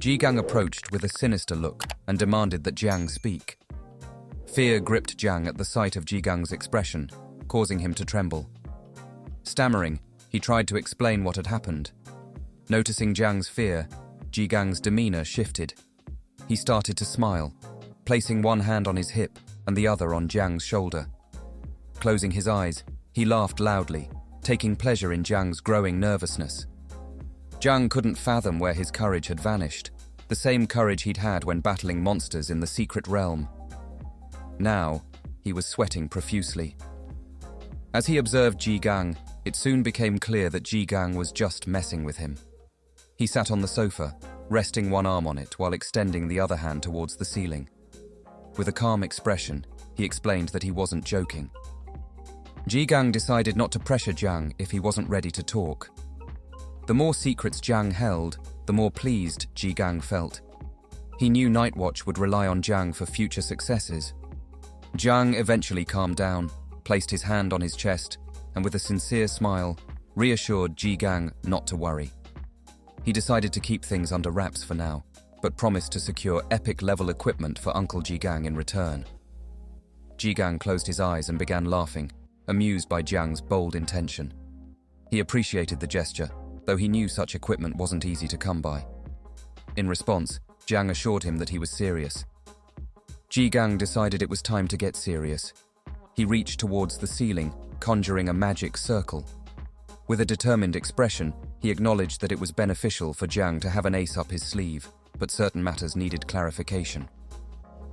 Jiang approached with a sinister look and demanded that Jiang speak. Fear gripped Jiang at the sight of Jiang's expression, causing him to tremble. Stammering, he tried to explain what had happened. Noticing Jiang's fear, Jiang's demeanor shifted. He started to smile, placing one hand on his hip and the other on Jiang's shoulder. Closing his eyes, he laughed loudly, taking pleasure in Jiang's growing nervousness. Jiang couldn't fathom where his courage had vanished, the same courage he'd had when battling monsters in the secret realm. Now, he was sweating profusely. As he observed Jiang, it soon became clear that Jiang was just messing with him. He sat on the sofa, resting one arm on it while extending the other hand towards the ceiling. With a calm expression, he explained that he wasn't joking. Jiang decided not to pressure Jiang if he wasn't ready to talk. The more secrets Jiang held, the more pleased Jiang felt. He knew Nightwatch would rely on Jiang for future successes. Jiang eventually calmed down, placed his hand on his chest, and with a sincere smile, reassured Jiang not to worry. He decided to keep things under wraps for now, but promised to secure epic-level equipment for Uncle Jiang in return. Jiang closed his eyes and began laughing, amused by Jiang's bold intention. He appreciated the gesture, though he knew such equipment wasn't easy to come by. In response, Jiang assured him that he was serious. Jiang decided it was time to get serious. He reached towards the ceiling, conjuring a magic circle. With a determined expression, he acknowledged that it was beneficial for Jiang to have an ace up his sleeve, but certain matters needed clarification.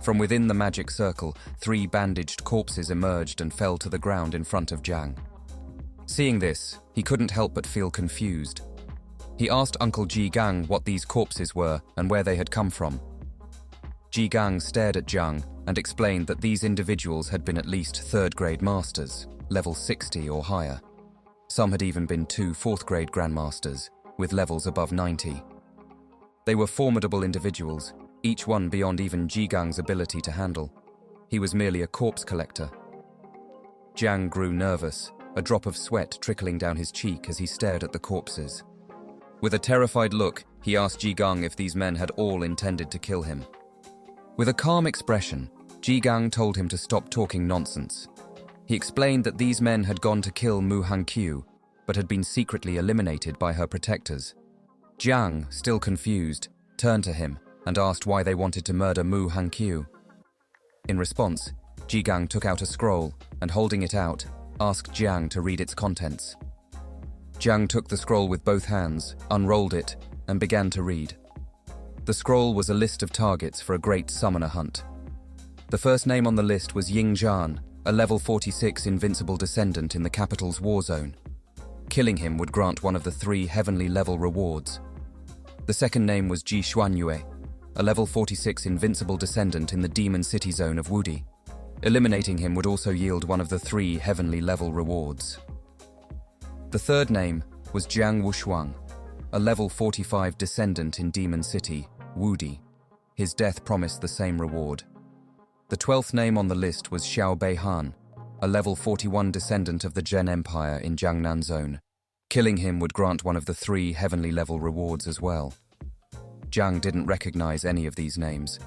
From within the magic circle, 3 bandaged corpses emerged and fell to the ground in front of Jiang. Seeing this, he couldn't help but feel confused. He asked Uncle Jiang what these corpses were and where they had come from. Jiang stared at Jiang and explained that these individuals had been at least 3rd-grade masters, level 60 or higher. Some had even been 2 4th-grade grandmasters, with levels above 90. They were formidable individuals, each one beyond even Jiang's ability to handle. He was merely a corpse collector. Jiang grew nervous, a drop of sweat trickling down his cheek as he stared at the corpses. With a terrified look, he asked Jiang if these men had all intended to kill him. With a calm expression, Jiang told him to stop talking nonsense. He explained that these men had gone to kill Mu Hanqiu, but had been secretly eliminated by her protectors. Jiang, still confused, turned to him and asked why they wanted to murder Mu Hanqiu. In response, Jiang took out a scroll and, holding it out, asked Jiang to read its contents. Jiang took the scroll with both hands, unrolled it, and began to read. The scroll was a list of targets for a great summoner hunt. The first name on the list was Ying Zhan, a level 46 invincible descendant in the capital's war zone. Killing him would grant one of the 3 heavenly level rewards. The second name was Ji Xuanyue, a level 46 invincible descendant in the demon city zone of Wudi. Eliminating him would also yield one of the 3 heavenly level rewards. The third name was Jiang Wushuang, a level 45 descendant in demon city, Wudi. His death promised the same reward. The 12th name on the list was Xiao Beihan, a level 41 descendant of the Zhen Empire in Jiangnan Zone. Killing him would grant one of the 3 heavenly level rewards as well. Jiang didn't recognize any of these names.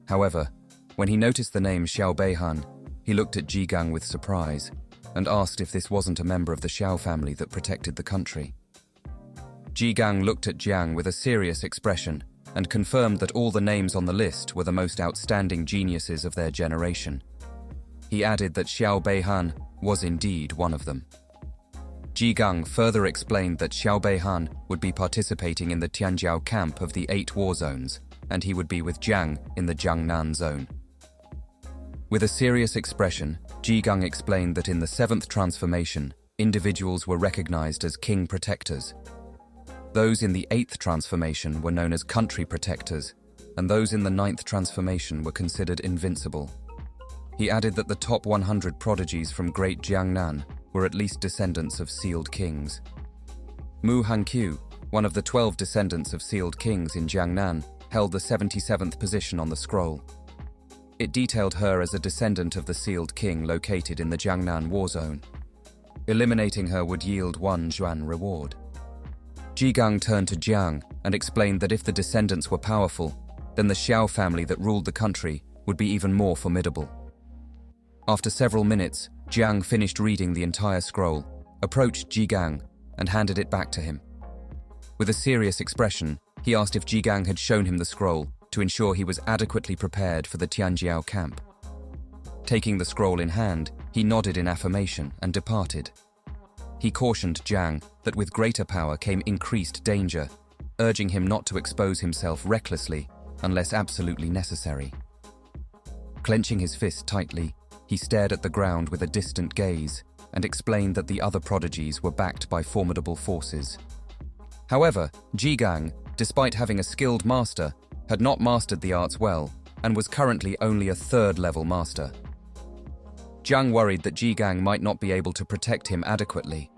However, when he noticed the name Xiao Beihan, he looked at Jiang with surprise and asked if this wasn't a member of the Xiao family that protected the country. Jiang looked at Jiang with a serious expression and confirmed that all the names on the list were the most outstanding geniuses of their generation. He added that Xiao Beihan was indeed one of them. Jiang further explained that Xiao Beihan would be participating in the Tianjiao camp of the 8 war zones, and he would be with Jiang in the Jiangnan zone. With a serious expression, Jiang explained that in the 7th transformation, individuals were recognized as king protectors. Those in the 8th transformation were known as country protectors, and those in the 9th transformation were considered invincible. He added that the top 100 prodigies from Great Jiangnan were at least descendants of sealed kings. Mu Hanqiu, one of the 12 descendants of sealed kings in Jiangnan, held the 77th position on the scroll. It detailed her as a descendant of the sealed king located in the Jiangnan war zone. Eliminating her would yield 1 Yuan reward. Jiang turned to Jiang and explained that if the descendants were powerful, then the Xiao family that ruled the country would be even more formidable. After several minutes, Jiang finished reading the entire scroll, approached Jigang, and handed it back to him. With a serious expression, he asked if Jigang had shown him the scroll to ensure he was adequately prepared for the Tianjiao camp. Taking the scroll in hand, he nodded in affirmation and departed. He cautioned Jiang that with greater power came increased danger, urging him not to expose himself recklessly unless absolutely necessary. Clenching his fist tightly, he stared at the ground with a distant gaze and explained that the other prodigies were backed by formidable forces. However, Jigang, despite having a skilled master, had not mastered the arts well and was currently only a third-level master. Jiang worried that Jigang might not be able to protect him adequately.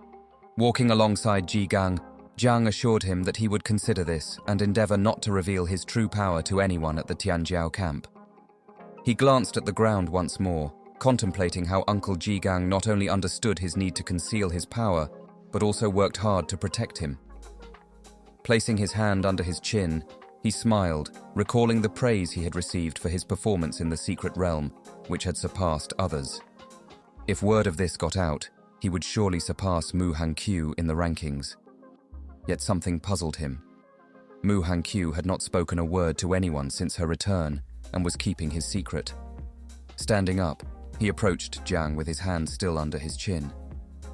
Walking alongside Jigang, Jiang assured him that he would consider this and endeavor not to reveal his true power to anyone at the Tianjiao camp. He glanced at the ground once more, contemplating how Uncle Jigang not only understood his need to conceal his power, but also worked hard to protect him. Placing his hand under his chin, he smiled, recalling the praise he had received for his performance in the secret realm, which had surpassed others. If word of this got out, he would surely surpass Mu Hanqiu in the rankings. Yet something puzzled him. Mu Hanqiu had not spoken a word to anyone since her return and was keeping his secret. Standing up, he approached Jiang with his hand still under his chin.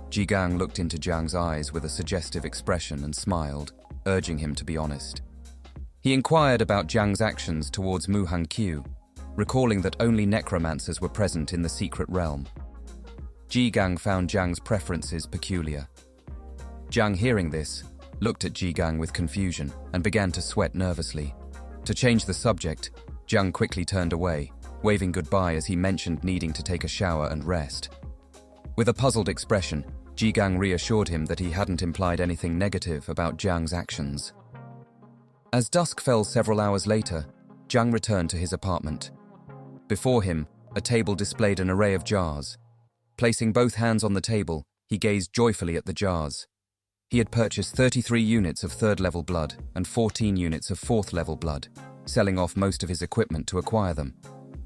Jigang looked into Jiang's eyes with a suggestive expression and smiled, urging him to be honest. He inquired about Jiang's actions towards Mu Hanqiu, recalling that only necromancers were present in the secret realm. Jigang found Jiang's preferences peculiar. Jiang, hearing this, looked at Jigang with confusion and began to sweat nervously. To change the subject, Jiang quickly turned away, waving goodbye as he mentioned needing to take a shower and rest. With a puzzled expression, Jigang reassured him that he hadn't implied anything negative about Jiang's actions. As dusk fell several hours later, Jiang returned to his apartment. Before him, a table displayed an array of jars. Placing both hands on the table, he gazed joyfully at the jars. He had purchased 33 units of third-level blood and 14 units of fourth-level blood, selling off most of his equipment to acquire them.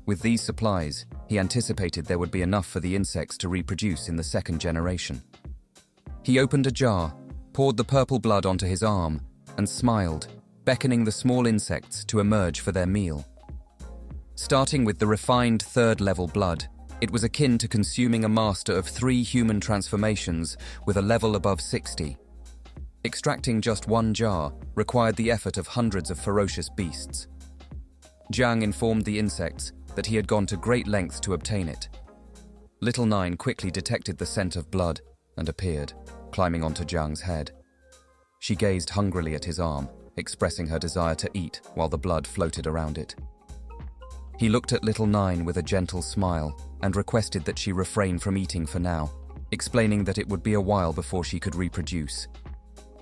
With these supplies, he anticipated there would be enough for the insects to reproduce in the second generation. He opened a jar, poured the purple blood onto his arm, and smiled, beckoning the small insects to emerge for their meal. Starting with the refined third-level blood, it was akin to consuming a master of 3 human transformations with a level above 60. Extracting just one jar required the effort of hundreds of ferocious beasts. Jiang informed the insects that he had gone to great lengths to obtain it. Little Nine quickly detected the scent of blood and appeared, climbing onto Jiang's head. She gazed hungrily at his arm, expressing her desire to eat while the blood floated around it. He looked at Little Nine with a gentle smile and requested that she refrain from eating for now, explaining that it would be a while before she could reproduce.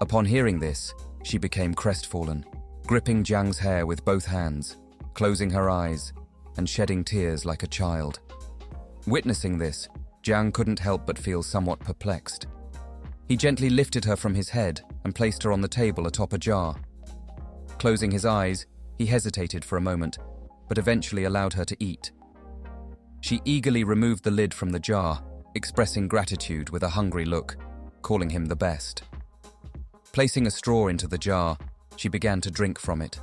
Upon hearing this, she became crestfallen, gripping Jiang's hair with both hands, closing her eyes, and shedding tears like a child. Witnessing this, Jiang couldn't help but feel somewhat perplexed. He gently lifted her from his head and placed her on the table atop a jar. Closing his eyes, he hesitated for a moment, but eventually allowed her to eat. She eagerly removed the lid from the jar, expressing gratitude with a hungry look, calling him the best. Placing a straw into the jar, she began to drink from it.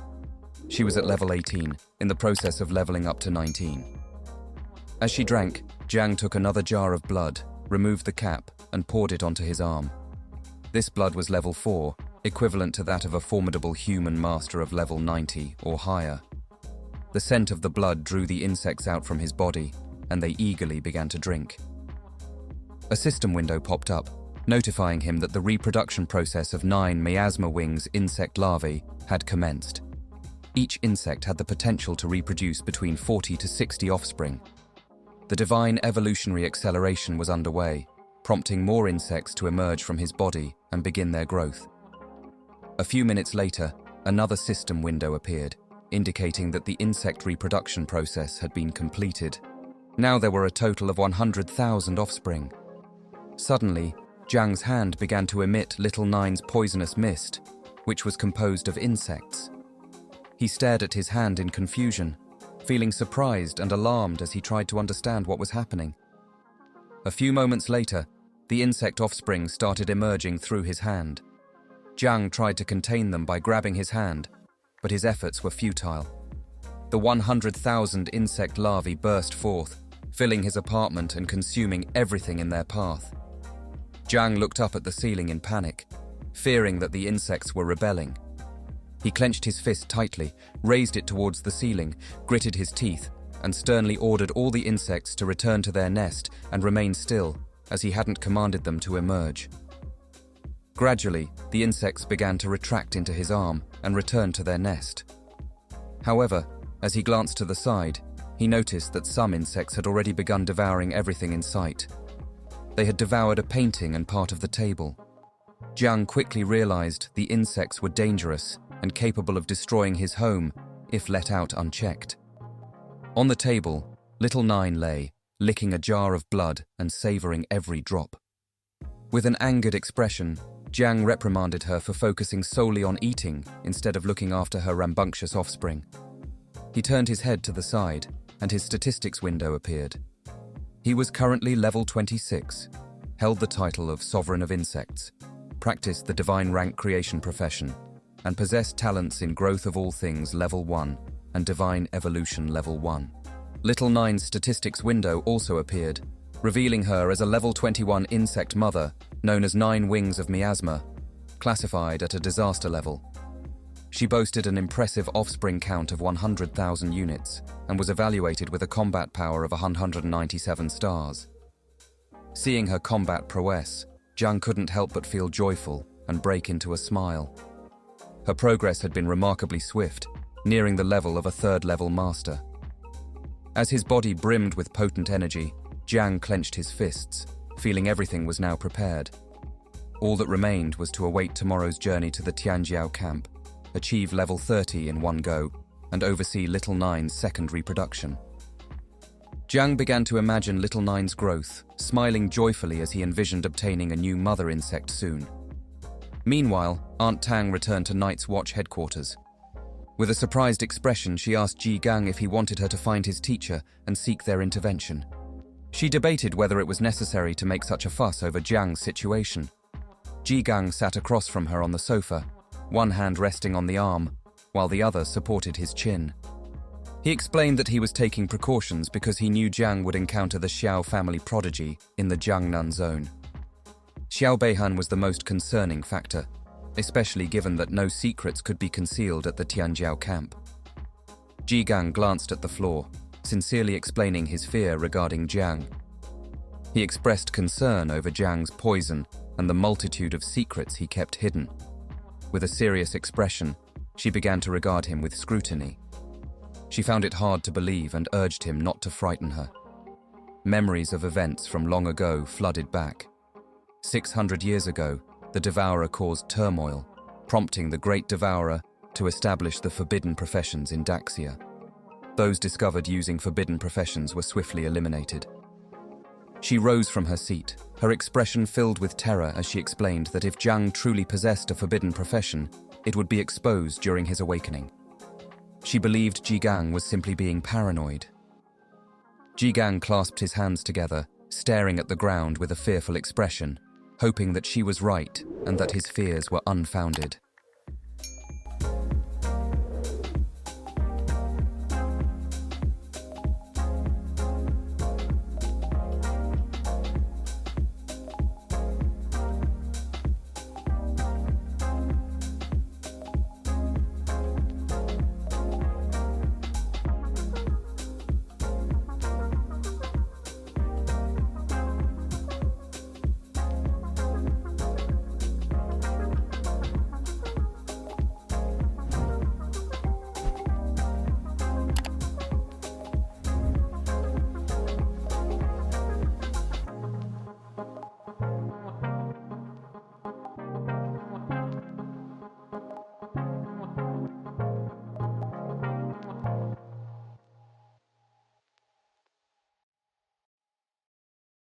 She was at level 18, in the process of leveling up to 19. As she drank, Jiang took another jar of blood, removed the cap, and poured it onto his arm. This blood was level 4, equivalent to that of a formidable human master of level 90 or higher. The scent of the blood drew the insects out from his body, and they eagerly began to drink. A system window popped up, notifying him that the reproduction process of 9 miasma wings insect larvae had commenced. Each insect had the potential to reproduce between 40 to 60 offspring. The divine evolutionary acceleration was underway, prompting more insects to emerge from his body and begin their growth. A few minutes later, another system window appeared, indicating that the insect reproduction process had been completed. Now there were a total of 100,000 offspring. Suddenly, Jiang's hand began to emit Little Nine's poisonous mist, which was composed of insects. He stared at his hand in confusion, feeling surprised and alarmed as he tried to understand what was happening. A few moments later, the insect offspring started emerging through his hand. Jiang tried to contain them by grabbing his hand, but his efforts were futile. The 100,000 insect larvae burst forth, filling his apartment and consuming everything in their path. Jiang looked up at the ceiling in panic, fearing that the insects were rebelling. He clenched his fist tightly, raised it towards the ceiling, gritted his teeth, and sternly ordered all the insects to return to their nest and remain still, as he hadn't commanded them to emerge. Gradually, the insects began to retract into his arm and return to their nest. However, as he glanced to the side, he noticed that some insects had already begun devouring everything in sight. They had devoured a painting and part of the table. Jiang quickly realized the insects were dangerous and capable of destroying his home if let out unchecked. On the table, little Nine lay, licking a jar of blood and savoring every drop. With an angered expression, Jiang reprimanded her for focusing solely on eating instead of looking after her rambunctious offspring. He turned his head to the side, and his statistics window appeared. He was currently level 26, held the title of Sovereign of Insects, practiced the divine rank creation profession, and possessed talents in Growth of All Things level 1 and Divine Evolution level 1. Little Nine's statistics window also appeared, revealing her as a level 21 insect mother known as 9 Wings of Miasma, classified at a disaster level. She boasted an impressive offspring count of 100,000 units and was evaluated with a combat power of 197 stars. Seeing her combat prowess, Jiang couldn't help but feel joyful and break into a smile. Her progress had been remarkably swift, nearing the level of a 3rd-level master. As his body brimmed with potent energy, Jiang clenched his fists, feeling everything was now prepared. All that remained was to await tomorrow's journey to the Tianjiao camp, achieve level 30 in one go, and oversee Little Nine's second reproduction. Jiang began to imagine Little Nine's growth, smiling joyfully as he envisioned obtaining a new mother insect soon. Meanwhile, Aunt Tang returned to Night's Watch headquarters. With a surprised expression, she asked Ji Gang if he wanted her to find his teacher and seek their intervention. She debated whether it was necessary to make such a fuss over Jiang's situation. Ji Gang sat across from her on the sofa, one hand resting on the arm, while the other supported his chin. He explained that he was taking precautions because he knew Jiang would encounter the Xiao family prodigy in the Jiangnan zone. Xiao Beihan was the most concerning factor, especially given that no secrets could be concealed at the Tianjiao camp. Ji Gang glanced at the floor, sincerely explaining his fear regarding Jiang. He expressed concern over Jiang's poison and the multitude of secrets he kept hidden. With a serious expression, she began to regard him with scrutiny. She found it hard to believe and urged him not to frighten her. Memories of events from long ago flooded back. 600 years ago, the Devourer caused turmoil, prompting the Great Devourer to establish the forbidden professions in Daxia. Those discovered using forbidden professions were swiftly eliminated. She rose from her seat, her expression filled with terror as she explained that if Jiang truly possessed a forbidden profession, it would be exposed during his awakening. She believed Ji Gang was simply being paranoid. Ji Gang clasped his hands together, staring at the ground with a fearful expression, hoping that she was right and that his fears were unfounded.